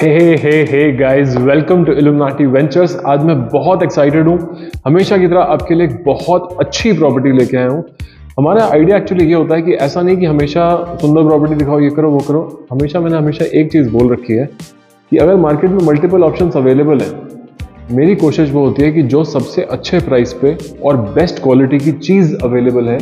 Hey guys, welcome to Illuminati Ventures. आज मैं बहुत एक्साइटेड हूँ। हमेशा की तरह आपके लिए एक बहुत अच्छी प्रॉपर्टी लेके आया हूँ। हमारा आइडिया एक्चुअली ये होता है कि ऐसा नहीं कि हमेशा सुंदर प्रॉपर्टी दिखाओ, ये करो वो करो। मैंने एक चीज़ बोल रखी है कि अगर मार्केट में मल्टीपल ऑप्शंस अवेलेबल हैं, मेरी कोशिश वो होती है कि जो सबसे अच्छे प्राइस पे और बेस्ट क्वालिटी की चीज़ अवेलेबल है,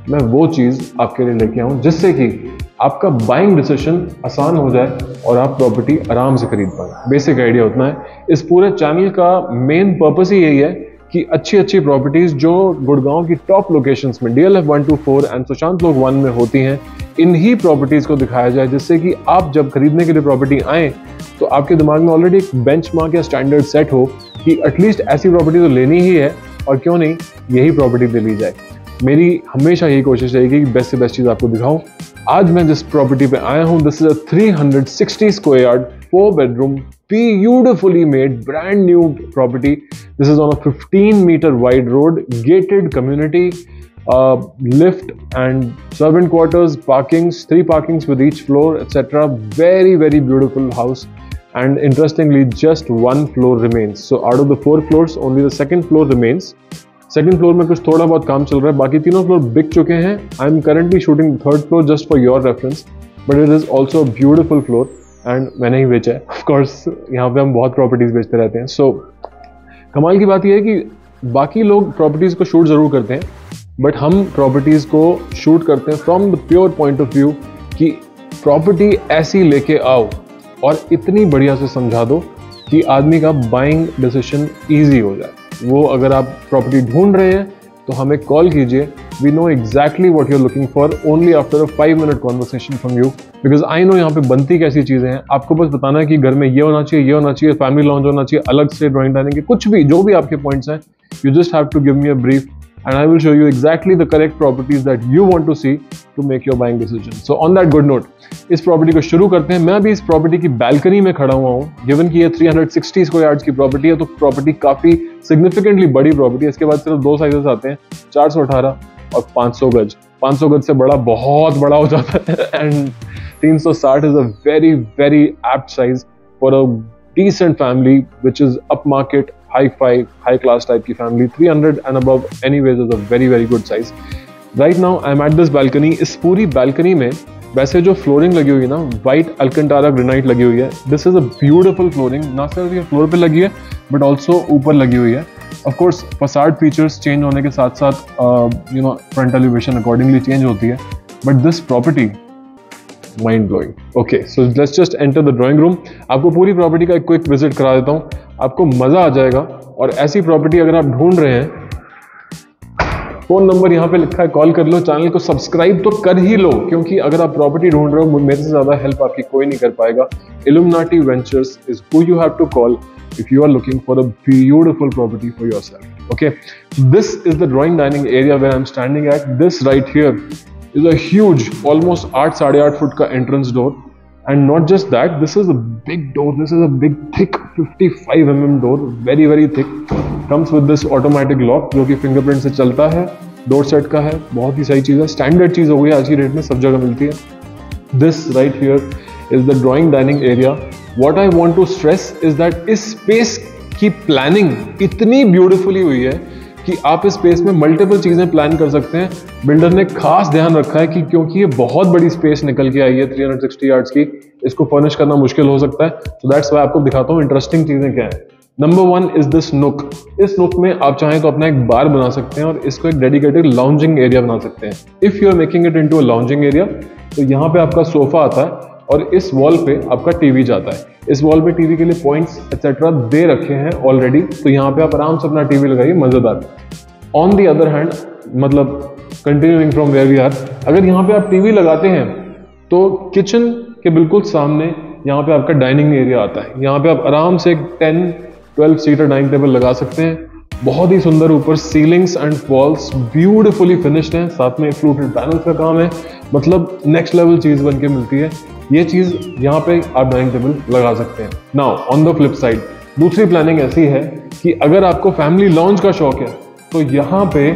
मैं वो चीज़ आपके लिए लेके आऊँ, जिससे कि आपका बाइंग डिसीजन आसान हो जाए और आप प्रॉपर्टी आराम से खरीद पाए। बेसिक आइडिया उतना है। इस पूरे चैनल का मेन पर्पस ही यही है कि अच्छी प्रॉपर्टीज जो गुड़गांव की टॉप लोकेशंस में DLF 124 एंड सुशांत लोक 1 में होती हैं, इन्हीं प्रॉपर्टीज को दिखाया जाए, जिससे कि आप जब खरीदने के लिए प्रॉपर्टी आए तो आपके दिमाग में ऑलरेडी एक बेंचमार्क या स्टैंडर्ड सेट हो कि एटलीस्ट ऐसी प्रॉपर्टी तो लेनी ही है, और क्यों नहीं यही प्रॉपर्टी ले ली जाए। मेरी हमेशा यही कोशिश रहेगी कि बेस्ट से बेस्ट चीज़ आपको दिखाऊं। आज मैं जिस प्रॉपर्टी पे आया हूं, this is a 360 square yard 4 bedroom beautifully made brand new property. This is on a 15-meter wide road, gated community, lift and servant quarters, parkings, 3 parkings with each floor, etc. Very beautiful house. And interestingly, just 1 floor remains. So out of the 4 floors, only the 2nd floor remains. 2nd floor में कुछ थोड़ा बहुत काम चल रहा है, बाकी तीनों फ्लोर बिक चुके हैं। I am currently shooting 3rd floor just for your reference, but it is also a beautiful floor and मैंने ही बेचा है। ऑफ कोर्स यहाँ पे हम बहुत प्रॉपर्टीज बेचते रहते हैं। सो कमाल की बात यह है कि बाकी लोग प्रॉपर्टीज को शूट जरूर करते हैं, बट हम प्रॉपर्टीज को शूट करते हैं from the pure point of view कि प्रॉपर्टी ऐसी लेके आओ और इतनी बढ़िया से समझा दो कि आदमी का बाइंग डिसीजन ईजी हो जाए। वो अगर आप प्रॉपर्टी ढूंढ रहे हैं तो हमें कॉल कीजिए। We know exactly what you are looking for only after a 5-minute conversation from you, because I know यहाँ पे बनती कैसी चीज़ें हैं। आपको बस बताना है कि घर में ये होना चाहिए, फैमिली लॉन्च होना चाहिए, अलग से ड्राइंग डाइनिंग के कुछ भी जो भी आपके पॉइंट्स हैं, you just have to give me a brief and I will show you exactly the correct properties that you want to see to make your buying decision. So on that good note, इस property को शुरू करते हैं। मैं अभी इस property की balcony में खड़ा हुआ हूँ। गिवन कि ये 360 स्क्वायर यार्ड्स की प्रॉपर्टी है, तो प्रॉपर्टी काफी सिग्निफिकेंटली बड़ी प्रॉपर्टी है। इसके बाद सिर्फ 2 साइजेस आते हैं, 418 और 500 गज। 500 गज से बड़ा बहुत बड़ा हो जाता है, and 360 is a very apt size for a decent family which is upmarket, high class type की family. 300 and above anyways is a very good size. Right now I'm at this balcony. इस पूरी balcony में वैसे जो flooring लगी हुई है ना, वाइट अल्कंटारा ग्रेनाइट लगी हुई है। This is a beautiful flooring, ना सिर्फ ये फ्लोर पे लगी है बट ऑल्सो ऊपर लगी हुई है। Of course facade features change होने के साथ साथ फ्रंट एलिवेशन अकॉर्डिंगली चेंज होती है, but this property mind blowing. Okay, so let's just enter the drawing room. आपको पूरी प्रॉपर्टी का एक क्विक विजिट करा देता हूँ, आपको मजा आ जाएगा। और ऐसी प्रॉपर्टी अगर आप ढूंढ रहे हैं, फोन नंबर यहाँ पे लिखा है, कॉल कर लो। चैनल को सब्सक्राइब तो कर ही लो, क्योंकि अगर आप प्रॉपर्टी ढूंढ रहे हो, मेरे से ज्यादा हेल्प आपकी कोई नहीं कर पाएगा। Illuminati Ventures is who you have to call if you are looking for a beautiful property for yourself. Okay, this is the drawing dining area where I'm standing at. This right here is a huge, almost 8.5 foot का entrance door, and not just that, this is a big door. This is a big thick 55 mm door, very thick. Comes with this automatic lock जो कि fingerprint से चलता है, door set का है। बहुत ही सही चीज़ है, standard चीज़ हो गई आज की डेट में, सब जगह मिलती है। This right here is the drawing dining area. What I want to stress is that इस स्पेस की प्लानिंग इतनी ब्यूटीफुली हुई है कि आप इस स्पेस में मल्टीपल चीजें प्लान कर सकते हैं। बिल्डर ने खास ध्यान रखा है कि क्योंकि ये बहुत बड़ी स्पेस निकल के आई है 360 यार्ड्स की, इसको फर्निश करना मुश्किल हो सकता है। तो दैट्स व्हाई आपको दिखाता हूँ इंटरेस्टिंग चीजें क्या है। नंबर 1 इज दिस नुक। इस नुक में आप चाहें तो अपना एक बार बना सकते हैं और इसको एक डेडिकेटेड लाउंजिंग एरिया बना सकते हैं। If you are making it into a lounging area, तो यहाँ पे आपका सोफा आता है और इस वॉल पे आपका टीवी जाता है। इस वॉल पे टीवी के लिए पॉइंट्स एक्सेट्रा दे रखे हैं ऑलरेडी, तो यहाँ पे आप आराम से अपना टीवी लगाइए, मजेदार। ऑन दी अदर हैंड, मतलब continuing from where we are, अगर यहाँ पे आप टीवी लगाते हैं तो किचन के बिल्कुल सामने यहाँ पे आपका डाइनिंग एरिया आता है। यहाँ पे आप आराम से 10-12 सीटर डाइनिंग टेबल लगा सकते हैं। बहुत ही सुंदर ऊपर ceilings and walls beautifully finished हैं, साथ में फ्लूटेड पैनल्स का काम है, मतलब नेक्स्ट लेवल चीज बन के मिलती है। ये चीज यहाँ पे आप डाइनिंग टेबल लगा सकते हैं। Now on the flip side, दूसरी प्लानिंग ऐसी है कि अगर आपको फैमिली लॉन्च का शौक है तो यहाँ पे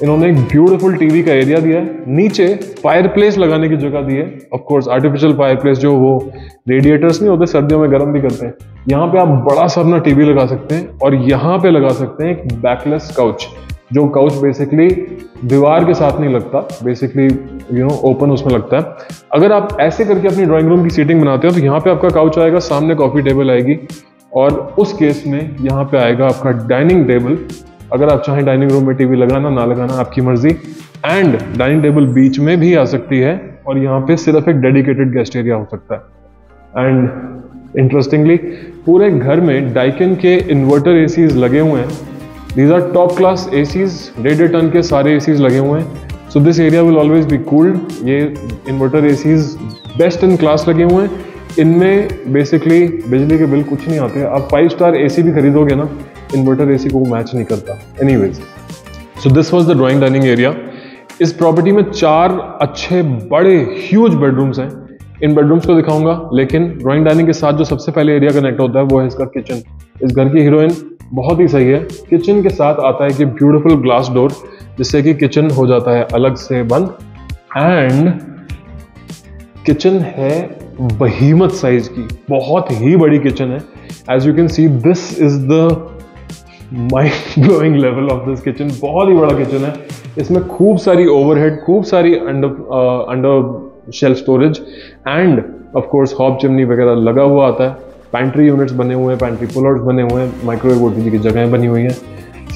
इन्होंने एक ब्यूटीफुल टीवी का एरिया दिया है, नीचे फायरप्लेस लगाने की जगह दी है, ऑफ कोर्स आर्टिफिशियल फायरप्लेस, जो वो रेडिएटर्स नहीं होते सर्दियों में गर्म भी करते हैं। यहाँ पे आप बड़ा सा अपना टीवी लगा सकते हैं और यहाँ पे लगा सकते हैं एक बैकलेस काउच, जो काउच बेसिकली दीवार के साथ नहीं लगता, बेसिकली ओपन उसमें लगता है। अगर आप ऐसे करके अपनी ड्राइंग रूम की सीटिंग बनाते हो तो यहाँ पे आपका काउच आएगा, सामने कॉफी टेबल आएगी और उस केस में यहाँ पे आएगा आपका डाइनिंग टेबल। अगर आप चाहें डाइनिंग रूम में टीवी लगाना ना लगाना आपकी मर्जी, एंड डाइनिंग टेबल बीच में भी आ सकती है और यहाँ पे सिर्फ एक डेडिकेटेड गेस्ट एरिया हो सकता है। एंड इंटरेस्टिंगली पूरे घर में डाइकिन के इन्वर्टर एसीज लगे हुए हैं। These are top class ACs, 1.5 ton के सारे एसीज लगे हुए हैं। So this area will always be cooled. ये inverter ACs best in class लगे हुए हैं। इनमें बेसिकली बिजली के बिल कुछ नहीं आते। आप 5 स्टार एसी भी खरीदोगे ना, इन्वर्टर एसी को मैच नहीं करता। Anyways, so this was the drawing dining area. इस प्रॉपर्टी में 4 अच्छे बड़े ह्यूज बेडरूम्स हैं। इन बेडरूम्स को दिखाऊंगा, लेकिन ड्राइंग डाइनिंग के साथ जो सबसे पहले एरिया कनेक्ट होता है वो है इसका किचन। इस घर की हीरोइन बहुत ही सही है। किचन के साथ आता है कि ब्यूटीफुल ग्लास डोर, जिससे कि किचन हो जाता है अलग से बंद। एंड किचन है बहीमत साइज की, बहुत ही बड़ी किचन है। As you can see, this is the mind blowing level of this kitchen. बहुत ही बड़ा किचन है। इसमें खूब सारी ओवरहेड, खूब सारी under shelf storage end of course hob chimney वगैरह लगा हुआ आता है। पैंट्री यूनिट्स बने हुए हैं, पैंट्री पुलआउट्स बने हुए हैं, माइक्रोवेव ओटीजी की जगहें बनी हुई हैं,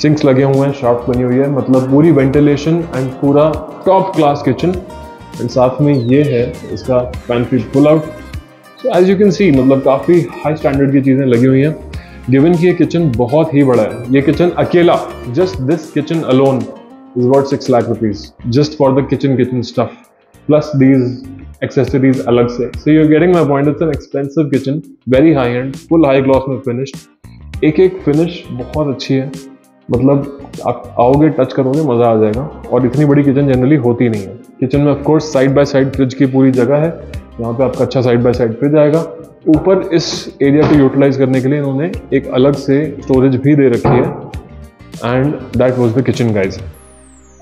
सिंक्स लगे हुए हैं, शाफ्ट बनी हुई है, मतलब पूरी वेंटिलेशन एंड पूरा टॉप क्लास किचन। एंड साथ में ये है इसका pantry pullout. So as you can see, मतलब काफ़ी हाई स्टैंडर्ड की चीज़ें लगी हुई हैं। गिवन कि ये किचन बहुत ही बड़ा है। ये किचन अकेला, just this kitchen alone is worth 6 lakh rupees just for the kitchen stuff plus these accessories अलग से। So you are getting my point. It's an expensive kitchen, very high end, full high gloss में finished. एक finish बहुत अच्छी है, मतलब आप आओगे टच करोगे मजा आ जाएगा। और इतनी बड़ी किचन जनरली होती नहीं है। किचन में of course side by side fridge की पूरी जगह है। यहाँ पे आपका अच्छा साइड बाय साइड फ्रिज आएगा। ऊपर इस एरिया को यूटिलाइज करने के लिए इन्होंने एक अलग से स्टोरेज भी दे रखी है। And that was the kitchen guys.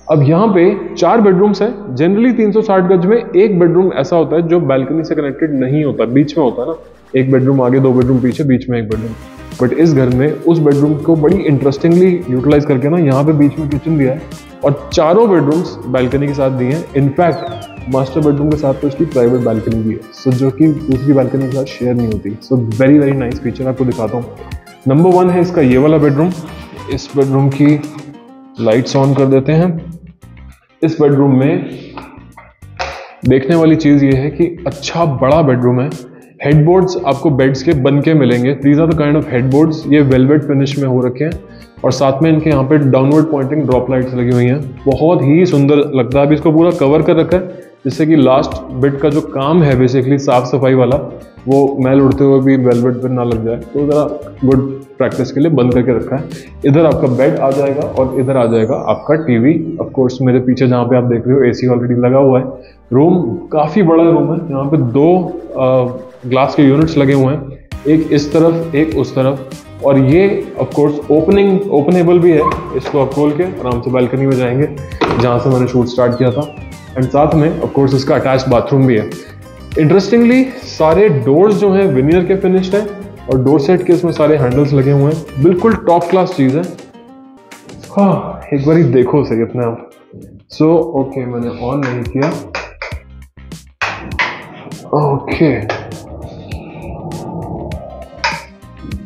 अब यहाँ पे 4 बेडरूम्स हैं। जनरली 360 गज में एक बेडरूम ऐसा होता है जो बालकनी से कनेक्टेड नहीं होता, बीच में होता है ना, एक बेडरूम आगे, 2 बेडरूम पीछे, बीच में एक बेडरूम। बट इस घर में उस बेडरूम को बड़ी इंटरेस्टिंगली यूटिलाइज करके ना यहाँ पे बीच में किचन दिया है और चारों बेडरूम्स बालकनी के साथ दिए हैं। इनफैक्ट मास्टर बेडरूम के साथ तो इसकी प्राइवेट बालकनी भी है, सो जो कि दूसरी बालकनी के साथ शेयर नहीं होती। So very very nice feature, आपको दिखाता हूँ। नंबर 1 है इसका ये वाला बेडरूम। इस बेडरूम की लाइट्स ऑन कर देते हैं। इस बेडरूम में देखने वाली चीज ये है कि अच्छा बड़ा बेडरूम है। हेडबोर्ड्स आपको बेड्स के बन के मिलेंगे। These are the kind of headboards. ये वेलवेट फिनिश में हो रखे हैं और साथ में इनके यहाँ पे डाउनवर्ड पॉइंटिंग ड्रॉप लाइट्स लगी हुई हैं। बहुत ही सुंदर लगता है। अभी इसको पूरा कवर कर रखा है जिससे कि लास्ट बिट का जो काम है बेसिकली साफ सफाई वाला, वो मैल उड़ते हुए भी वेलवेट पर ना लग जाए, तो ज़रा गुड प्रैक्टिस के लिए बंद करके रखा है। इधर आपका बेड आ जाएगा और इधर आ जाएगा आपका टीवी। ऑफ कोर्स मेरे पीछे जहाँ पे आप देख रहे हो एसी ऑलरेडी लगा हुआ है। रूम काफ़ी बड़ा रूम है। यहाँ पे 2 ग्लास के यूनिट्स लगे हुए हैं, एक इस तरफ एक उस तरफ। और ये ऑफ कोर्स ओपनेबल भी है। इसको आप खोल के आराम से बालकनी में जाएंगे जहाँ से मैंने शूट स्टार्ट किया था। एंड साथ में ऑफ कोर्स इसका अटैच बाथरूम भी है। इंटरेस्टिंगली सारे डोर्स जो हैं विनियर के फिनिश्ड हैं और डोर सेट के इसमें सारे हैंडल्स लगे हुए हैं। बिल्कुल टॉप क्लास चीज़ है। हाँ, एक बार ही देखो सही अपने आप। सो ओके, मैंने ऑन नहीं किया। Okay,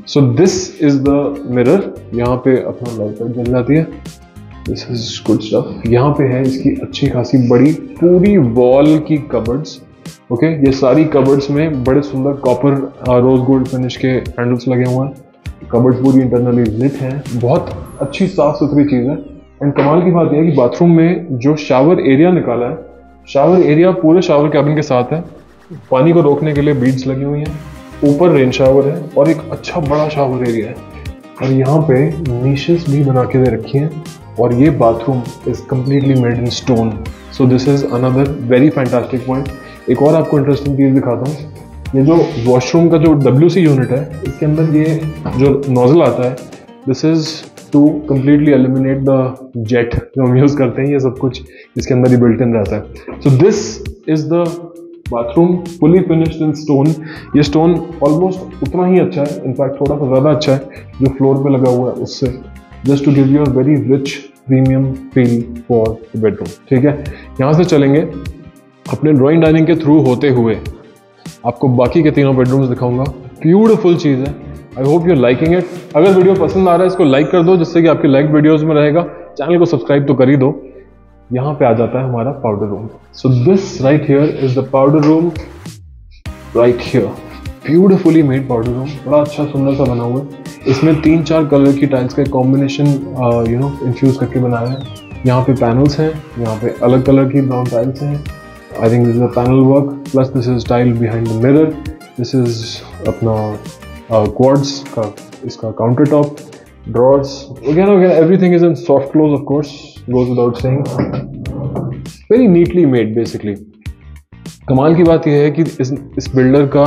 so this is the mirror. यहाँ पे अपना लाइट जल जाती है। This is good stuff. यहाँ पे है इसकी अच्छी खासी बड़ी पूरी वॉल की कबर्ड्स। ओके, ये सारी कबर्ड्स में बड़े सुंदर कॉपर रोज गोल्ड फिनिश के हैंडल्स लगे हुए हैं। कबर्ड्स पूरी इंटरनली लिट हैं। बहुत अच्छी साफ सुथरी चीज़ है। एंड कमाल की बात यह है कि बाथरूम में जो शावर एरिया निकाला है, शावर एरिया पूरे शावर कैबिन के साथ है। पानी को रोकने के लिए बीड्स लगी हुई हैं। ऊपर रेन शावर है और एक अच्छा बड़ा शावर एरिया है। और यहाँ पे नीशेस भी बना के दे रखी हैं। और ये bathroom is completely made in stone. So this is another very fantastic point. एक और आपको इंटरेस्टिंग चीज़ दिखाता हूँ। ये जो वॉशरूम का जो WC यूनिट है, इसके अंदर ये जो नोजल आता है, this is to completely eliminate the jet जो हम यूज़ करते हैं, ये सब कुछ इसके अंदर ही बिल्ट इन रहता है। So this is the bathroom fully finished in stone. ये स्टोन ऑलमोस्ट उतना ही अच्छा है, इनफैक्ट थोड़ा सा ज़्यादा अच्छा है जो फ्लोर पे लगा हुआ है उससे, just to give you a very rich premium feel for the bedroom. ठीक है, यहाँ से चलेंगे अपने ड्राइंग डाइनिंग के थ्रू होते हुए आपको बाकी के तीनों बेडरूम्स दिखाऊंगा। ब्यूटीफुल चीज़ है, I hope you liking it. अगर वीडियो पसंद आ रहा है इसको लाइक कर दो, जिससे कि आपके लाइक वीडियोस में रहेगा। चैनल को सब्सक्राइब तो कर ही दो। यहाँ पे आ जाता है हमारा powder room. So this right here is the powder room right here. Beautifully made powder room, बड़ा अच्छा सुंदर सा बना हुआ है। इसमें 3-4 कलर की टाइल्स का कॉम्बिनेशन इन्फ्यूज करके बनाया है। यहाँ पे पैनल्स हैं, यहाँ पे अलग कलर की ब्राउन टाइल्स हैं। I think this is a panel work, plus this is tile behind the mirror. This is अपना क्वार्ट्ज का इसका काउंटर टॉप, ड्रॉर्स वगैरह वगैरह, everything is in soft close, of course goes without saying. Very neatly made basically. कमाल की बात यह है कि इस बिल्डर का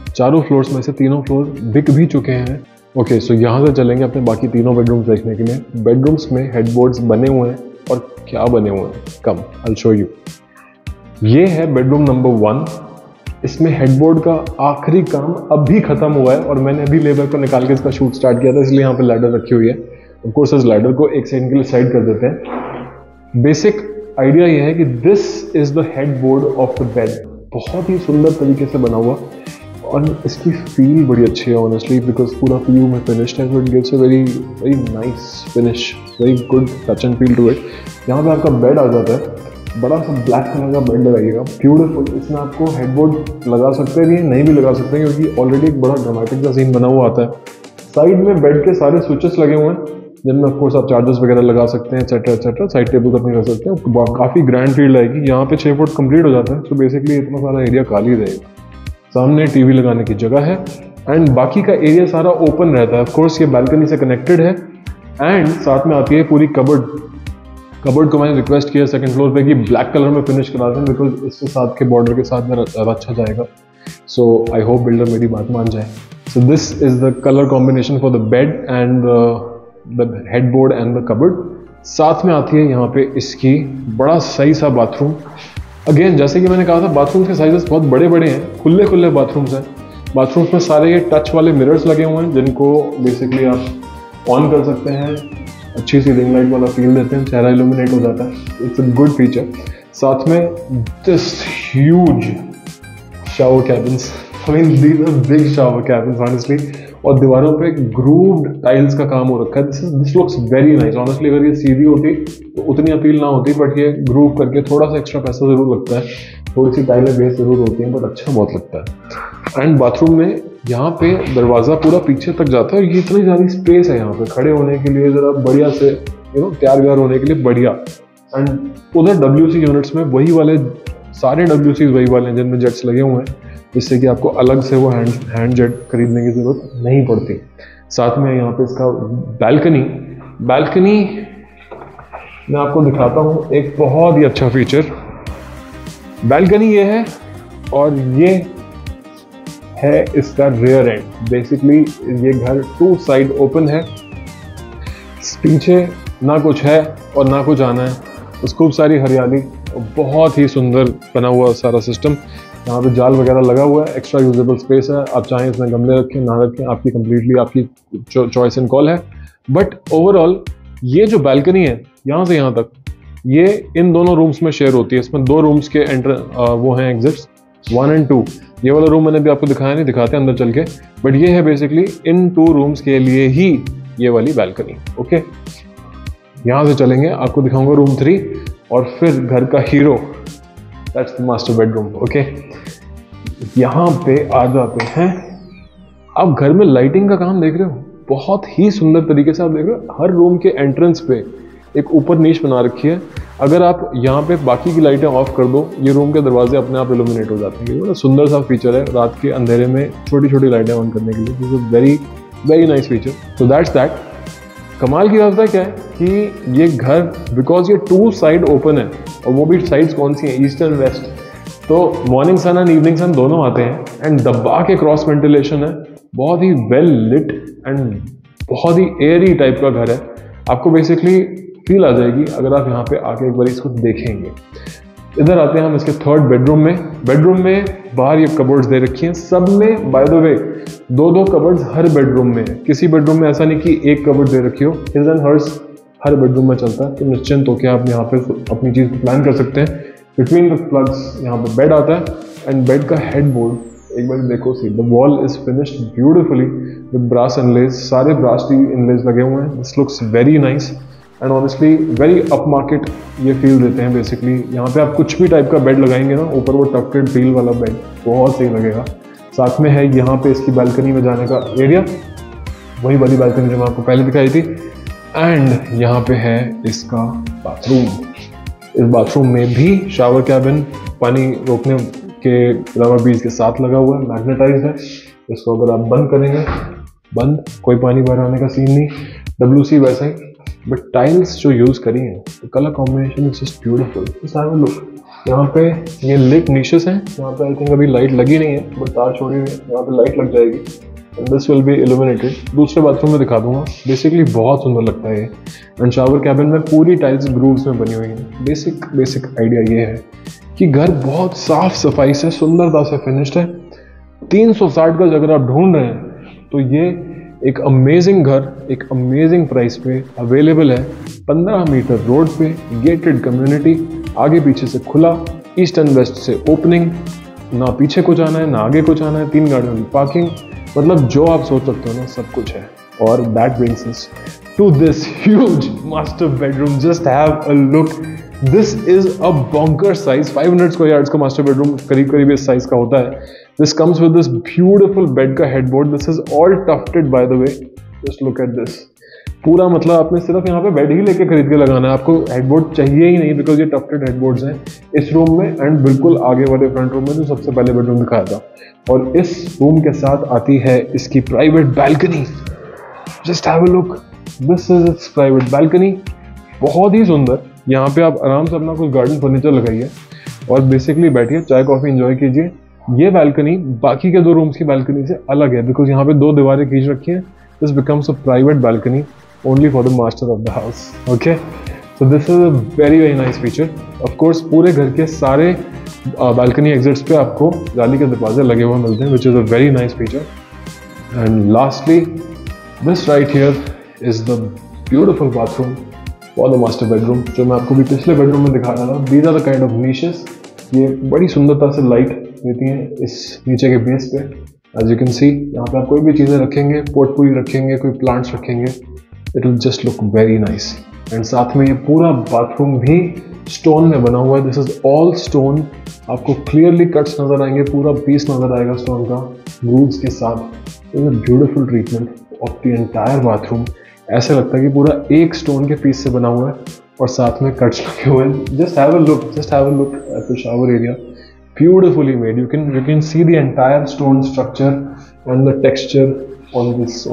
चारों फ्लोर्स में से तीनों फ्लोर बिक भी चुके हैं। ओके, सो यहाँ से चलेंगे अपने बाकी तीनों बेडरूम्स देखने के लिए। बेडरूम्स में हेडबोर्ड्स बने हुए हैं, और क्या बने हुए हैं, कम आई विल शो यू। ये है बेडरूम नंबर 1। इसमें हेडबोर्ड का आखिरी काम अभी खत्म हुआ है, और मैंने अभी लेबर को निकाल के इसका शूट स्टार्ट किया था, इसलिए यहाँ पे लैडर रखी हुई है। ऑफ कोर्स इस लैडर को एक सेकंड के लिए साइड कर देते हैं। बेसिक आइडिया ये है कि this is the headboard of the bed. बहुत ही सुंदर तरीके से बना हुआ, और इसकी फील बड़ी अच्छी है ऑनेस्टली, बिकॉज पूरा पीयू में फिनिश्ड है, so it gives a very very nice finish, very good touch and feel to it. यहाँ पे आपका बेड आ जाता है, बड़ा सा ब्लैक कलर का बेड लगाइएगा, ब्यूटीफुल। इसमें आपको हेडबोर्ड लगा सकते भी हैं, नहीं भी लगा सकते, क्योंकि ऑलरेडी एक बड़ा ड्रामेटिक सा सीन बना हुआ आता है। साइड में बेड के सारे स्विचेस लगे हुए हैं, जिनमें ऑफकोर्स आप चार्जर्स वगैरह लगा सकते हैं, एक्सेट्रा एक्सेट्रा। साइड टेबल अपने कर सकते हैं, काफ़ी ग्रैंड फील्ड आएगी। यहाँ पे 6 फुट कंप्लीट हो जाता है, तो बेसिकली इतना सारा एरिया खाली रहेगा। सामने टीवी लगाने की जगह है, एंड बाकी का एरिया सारा ओपन रहता है। ऑफकोर्स ये बालकनी से कनेक्टेड है, एंड साथ में आती है पूरी कबर्ड। कबर्ड को मैंने रिक्वेस्ट किया सेकंड फ्लोर पे कि ब्लैक कलर में फिनिश करा दें, बिकॉज इसके साथ के बॉर्डर के साथ में ज़्यादा अच्छा जाएगा। सो आई होप बिल्डर मेरी बात मान जाए। So this is the colour combination for the bed and the headboard and the cupboard. साथ में आती है यहाँ पे इसकी बड़ा सही सा बाथरूम। अगेन जैसे कि मैंने कहा था, बाथरूम के साइजेस बहुत बड़े बड़े हैं, खुले खुले बाथरूम्स हैं। बाथरूम्स में सारे ये टच वाले मिरर्स लगे हुए हैं, जिनको बेसिकली आप ऑन कर सकते हैं, अच्छी सी रिंग लाइट वाला फील देते हैं, चेहरा इल्यूमिनेट हो जाता है। It's a good feature. साथ में this huge shower cabins, I mean these are big shower cabins honestly, और दीवारों पे ग्रूव्ड टाइल्स का काम हो रखा है। This looks very nice honestly. अगर ये सीधी होती तो उतनी अपील ना होती, बट ये ग्रूव करके थोड़ा सा एक्स्ट्रा पैसा जरूर लगता है, थोड़ी सी टाइलें बेस जरूर होती हैं, बट अच्छा बहुत लगता है। एंड बाथरूम में यहाँ पे दरवाज़ा पूरा पीछे तक जाता है, और ये इतनी सारी स्पेस है यहाँ पे खड़े होने के लिए, ज़रा बढ़िया से तैयार व्यार होने के लिए बढ़िया। एंड उधर WC यूनिट्स में वही वाले सारे WCs वही वाले हैं जिनमें जेट्स लगे हुए हैं, जिससे कि आपको अलग से वो हैंड जेट खरीदने की ज़रूरत नहीं पड़ती। साथ में यहाँ पे इसका बैल्कनी मैं आपको दिखाता हूँ, एक बहुत ही अच्छा फीचर बैल्कनी ये है, और ये है इसका रियर एंड। बेसिकली ये घर 2 साइड ओपन है, पीछे ना कुछ है और ना कुछ आना है, बस खूब सारी हरियाली, बहुत ही सुंदर बना हुआ सारा सिस्टम। यहाँ पे जाल वगैरह लगा हुआ है, एक्स्ट्रा यूजेबल स्पेस है, आप चाहें इसमें गमले रखें ना रखें, आपकी कंप्लीटली आपकी चॉइस एंड कॉल है। बट ओवरऑल ये जो बैल्कनी है यहाँ से यहाँ तक, ये इन दोनों रूम्स में शेयर होती है। इसमें 2 रूम्स के वो हैं एग्जिट्स, 1 और 2। ये वाला रूम मैंने भी आपको दिखाया नहीं, दिखाते हैं अंदर चल के, बट ये है बेसिकली इन 2 रूम्स के लिए ही ये वाली बैल्कनी। ओके, यहाँ से चलेंगे, आपको दिखाऊंगा रूम 3, और फिर घर का hero, that's the master bedroom. Okay, यहाँ पे आ जाते हैं। आप घर में लाइटिंग का काम देख रहे हो, बहुत ही सुंदर तरीके से आप देख रहे हो। हर रूम के एंट्रेंस पे एक ऊपर नीच बना रखी है। अगर आप यहाँ पे बाकी की लाइटें ऑफ कर दो, ये रूम के दरवाजे अपने आप इल्यूमिनेट हो जाते हैं। सुंदर सा फीचर है रात के अंधेरे में छोटी छोटी लाइटें ऑन करने के लिए। This is very very nice feature. So that's that. कमाल की बात क्या है कि ये घर, बिकॉज ये 2 साइड ओपन है, और वो भी साइड्स कौन सी हैं, ईस्ट एंड वेस्ट, तो मॉर्निंग सन एंड इवनिंग सन दोनों आते हैं। एंड दबा के क्रॉस वेंटिलेशन है, बहुत ही वेल लिट एंड बहुत ही एयरी टाइप का घर है। आपको बेसिकली फील आ जाएगी अगर आप यहाँ पे आके एक बार इसको देखेंगे। इधर आते हैं हम इसके थर्ड बेडरूम में बाहर ये कबर्ड्स दे रखी हैं, सब में bye the way 2-2 cupboards her bedroom में है। किसी बेडरूम में ऐसा नहीं कि एक कबर्ड दे रखी हो, हिज एंड हर्स हर बेडरूम में चलता है। तो निश्चिंत होकर आप यहाँ पे अपनी चीज़ को प्लान कर सकते हैं। बिटवीन द प्लग्स यहाँ पे बेड आता है एंड बेड का हेडबोर्ड एक बार देखो, see the wall is finished beautifully with brass inlays, सारे ब्रास इनलेज लगे हुए हैं। This looks very nice and honestly very up market ये फील देते हैं। बेसिकली यहाँ पे आप कुछ भी टाइप का बेड लगाएंगे ना, ऊपर वो टफ्टेड फील वाला बेड बहुत सही लगेगा। साथ में है यहाँ पे इसकी बालकनी में जाने का एरिया, वही वाली बालकनी जो मैं आपको पहले दिखाई थी। एंड यहाँ पे है इसका बाथरूम। इस बाथरूम में भी शावर कैबिन पानी रोकने के अलावा भी इसके साथ लगा हुआ है, मैग्नेटाइज है। इसको अगर आप बंद करेंगे, बंद, कोई पानी बाहर आने का सीन नहीं, WC वैसा ही। बट टाइल्स जो यूज़ करी हैं, colour combination is just beautiful. Just have a look. यहाँ पे ये लिट नीशेस हैं, यहाँ पे आई थिंक अभी लाइट लगी नहीं है, बट तार छोड़ी हुई है, यहाँ पे लाइट लग जाएगी and this will be illuminated. दूसरे बाथरूम में दिखा दूंगा। बेसिकली बहुत सुंदर लगता है ये। एंड शावर कैबिन में पूरी टाइल्स ग्रूव्स में बनी हुई है। बेसिक आइडिया ये है कि घर बहुत साफ सफाई से, सुंदरता से फिनिश्ड है। 360 गज अगर आप ढूंढ रहे हैं तो ये एक अमेजिंग घर एक अमेजिंग प्राइस पे अवेलेबल है। 15 मीटर रोड पे, गेटेड कम्युनिटी, आगे पीछे से खुला, ईस्ट एंड वेस्ट से ओपनिंग, ना पीछे को जाना है ना आगे को जाना है, 3 गाड़ियों की पार्किंग, मतलब जो आप सोच सकते हो ना सब कुछ है। और that brings us to this huge master bedroom. Just have a look. This is a bonkers size, 500 square yards का मास्टर बेडरूम करीब इस साइज का होता है। This comes with this beautiful bed का headboard. This is all tufted by the way. Just look at this. पूरा मतलब आपने सिर्फ यहाँ पे बेड ही लेके खरीद के लगाना है, आपको हेडबोर्ड चाहिए ही नहीं, बिकॉज ये टफ्टेड हेडबोर्ड्स हैं इस रूम में एंड बिल्कुल आगे वाले फ्रंट रूम में जो सबसे पहले बेडरूम दिखाया था। और इस रूम के साथ आती है इसकी private balcony. Just have a look. This is it's private balcony. बहुत ही सुंदर। यहाँ पे आप आराम से अपना कुछ गार्डन फर्नीचर लगाइए और बेसिकली बैठिए, चाय कॉफी एंजॉय कीजिए। ये बैल्कनी बाकी के 2 रूम्स की बैल्कनी से अलग है, बिकॉज यहाँ पे 2 दीवारें खींच रखी हैं। This becomes a private balcony only for the master of the house. Okay, so this is a very nice feature. Of course पूरे घर के सारे बैल्कनी एग्जिट्स पे आपको जाली के दरवाजे लगे हुए मिलते हैं, which is a very nice feature. And lastly this right here is the beautiful bathroom for the master bedroom, जो मैं आपको भी पिछले बेडरूम में दिखा रहा था। These are the kind of niches. ये बड़ी सुंदरता से लाइट देती हैं इस नीचे के बेस पे। एज यू कैन सी, यहाँ पे आप कोई भी चीज़ें रखेंगे, पोटपूरी रखेंगे, कोई प्लांट्स रखेंगे, it will just look very nice. And साथ में ये पूरा बाथरूम भी स्टोन में बना हुआ है। This is all stone. आपको क्लियरली कट्स नजर आएंगे, पूरा पीस नजर आएगा स्टोन का ग्रूव्स के साथ। Is a beautiful treatment of the entire bathroom. ऐसा लगता है कि पूरा एक स्टोन के पीस से बना हुआ है और साथ में कट्स लगे हुए हैं। Just have a look at the shower area, beautifully made. You can see the entire stone structure and the texture on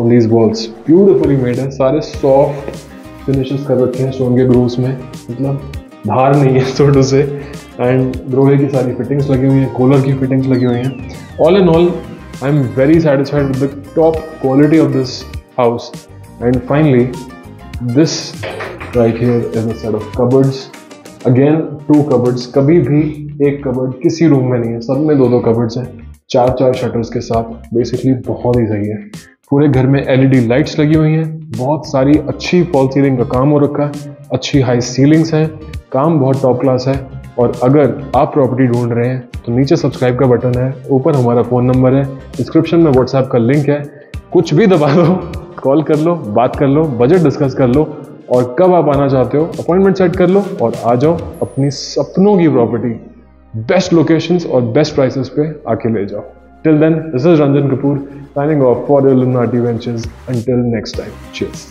these walls. Beautifully made है, सारे soft finishes कर रखे हैं स्टोन के grooves में, मतलब धार नहीं है so to say. And लोहे की सारी fittings लगी हुई हैं, कूलर की fittings लगी हुई हैं. All in all, I'm very satisfied with the top quality of this house. And finally, this right here is a set of cupboards. Again, 2 cupboards. कभी भी एक कबर्ड किसी रूम में नहीं है, सब में 2-2 कबर्ड्स हैं, 4-4 शटर्स के साथ। बेसिकली बहुत ही सही है। पूरे घर में LED लाइट्स लगी हुई हैं, बहुत सारी अच्छी फॉल सीलिंग का काम हो रखा है, अच्छी हाई सीलिंग्स हैं, काम बहुत टॉप क्लास है। और अगर आप प्रॉपर्टी ढूंढ रहे हैं तो नीचे सब्सक्राइब का बटन है, ऊपर हमारा फ़ोन नंबर है, डिस्क्रिप्शन में व्हाट्सएप का लिंक है। कुछ भी दबा दो, कॉल कर लो, बात कर लो, बजट डिस्कस कर लो और कब आप आना चाहते हो अपॉइंटमेंट सेट कर लो और आ जाओ अपनी सपनों की प्रॉपर्टी बेस्ट लोकेशंस और बेस्ट प्राइसेस पे आके ले जाओ। Till then, this is Ranjan Kapoor signing off for Illuminati Ventures. Until next time, cheers.